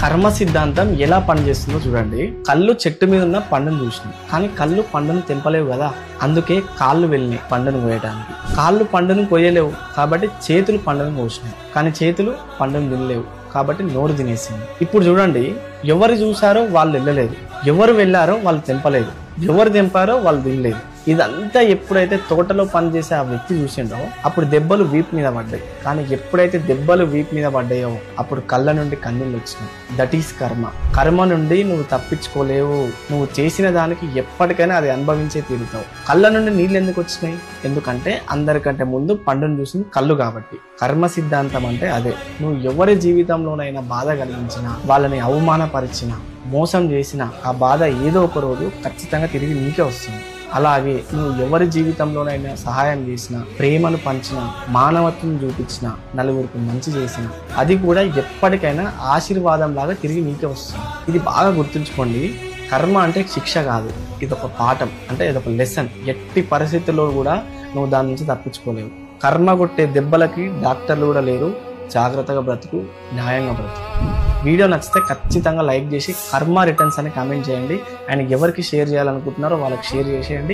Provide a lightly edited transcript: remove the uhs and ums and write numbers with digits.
కర్మ సిద్ధాంతం ఎలా పనిచేస్తుందో చూడండి. కళ్ళు చెట్టు మీద ఉన్న పండును చూసినాయి, కానీ కళ్ళు పండును తెంపలేవు కదా, అందుకే కాళ్ళు వెళ్ళినాయి పండును కోయడానికి. కాళ్ళు పండును కోయలేవు కాబట్టి చేతులు పండును కోసినాయి, కానీ చేతులు పండును తినలేవు కాబట్టి నోరు తినేసింది. ఇప్పుడు చూడండి, ఎవరు చూసారో వాళ్ళు వెళ్ళలేదు, ఎవరు వెళ్ళారో వాళ్ళు తెంపలేదు, ఎవరు తెంపారో వాళ్ళు తినలేదు. ఇదంతా ఎప్పుడైతే తోటలో పనిచేసే ఆ వ్యక్తి చూసిండో అప్పుడు దెబ్బలు వీపు మీద పడ్డాయి, కానీ ఎప్పుడైతే దెబ్బలు వీపు మీద పడ్డాయో అప్పుడు కళ్ళ నుండి కన్నీళ్ళు వచ్చినాయి. దట్ ఈస్ కర్మ. కర్మ నుండి నువ్వు తప్పించుకోలేవు. నువ్వు చేసిన దానికి ఎప్పటికైనా అది అనుభవించే తీరుతావు. కళ్ళ నుండి నీళ్ళు ఎందుకు వచ్చినాయి? ఎందుకంటే అందరికంటే ముందు పండును చూసింది కళ్ళు కాబట్టి. కర్మ సిద్ధాంతం అంటే అదే. నువ్వు ఎవరి జీవితంలోనైనా బాధ కలిగించినా, వాళ్ళని అవమానపరిచినా, మోసం చేసినా ఆ బాధ ఏదో ఒక రోజు ఖచ్చితంగా తిరిగి నీకే వస్తుంది. అలాగే నువ్వు ఎవరి జీవితంలోనైనా సహాయం చేసినా, ప్రేమను పంచినా, మానవత్వం చూపించినా, నలుగురికి మంచి చేసినా అది కూడా ఎప్పటికైనా ఆశీర్వాదం లాగా తిరిగి నీకే వస్తుంది. ఇది బాగా గుర్తుంచుకోండి. కర్మ అంటే శిక్ష కాదు, ఇదొక పాఠం, అంటే ఇదొక లెసన్. ఎట్టి పరిస్థితుల్లో కూడా నువ్వు దాని నుంచి తప్పించుకోలేవు. కర్మ కొట్టే దెబ్బలకి డాక్టర్లు కూడా లేరు. జాగ్రత్తగా బ్రతుకు, న్యాయంగా బ్రతుకు. వీడియో నచ్చితే ఖచ్చితంగా లైక్ చేసి కర్మ రిటర్న్స్ అని కామెంట్ చేయండి. అండ్ ఎవరికి షేర్ చేయాలనుకుంటున్నారో వాళ్ళకి షేర్ చేసేయండి.